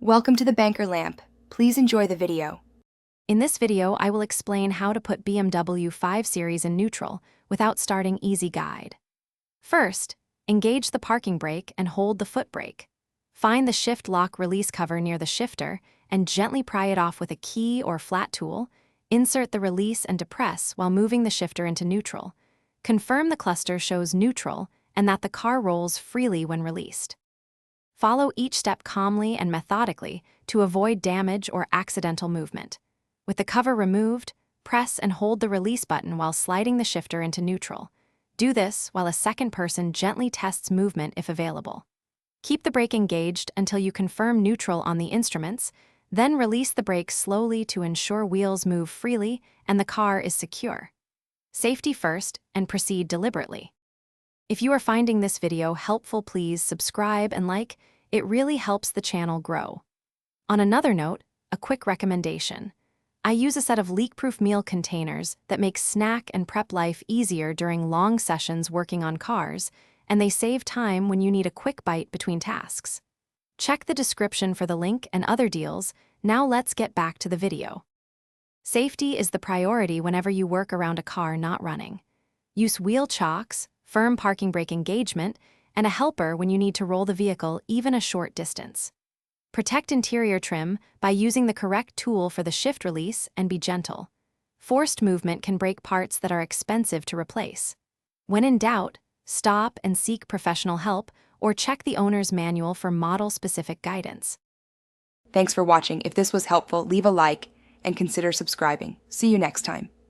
Welcome to the Banker Lamp. Please enjoy the video. In this video, I will explain how to put BMW 5 Series in neutral without starting easy guide. First, engage the parking brake and hold the foot brake. Find the shift lock release cover near the shifter and gently pry it off with a key or flat tool. Insert the release and depress while moving the shifter into neutral. Confirm the cluster shows neutral and that the car rolls freely when released. Follow each step calmly and methodically to avoid damage or accidental movement. With the cover removed, press and hold the release button while sliding the shifter into neutral. Do this while a second person gently tests movement if available. Keep the brake engaged until you confirm neutral on the instruments, then release the brake slowly to ensure wheels move freely and the car is secure. Safety first and proceed deliberately. If you are finding this video helpful, please subscribe and like. It really helps the channel grow. On another note, a quick recommendation. I use a set of leak-proof meal containers that make snack and prep life easier during long sessions working on cars, and they save time when you need a quick bite between tasks. Check the description for the link and other deals. Now let's get back to the video. Safety is the priority whenever you work around a car not running. Use wheel chocks, firm parking brake engagement, and a helper when you need to roll the vehicle even a short distance. Protect interior trim by using the correct tool for the shift release and be gentle. Forced movement can break parts that are expensive to replace. When in doubt, stop and seek professional help or check the owner's manual for model-specific guidance. Thanks for watching. If this was helpful, leave a like and consider subscribing. See you next time.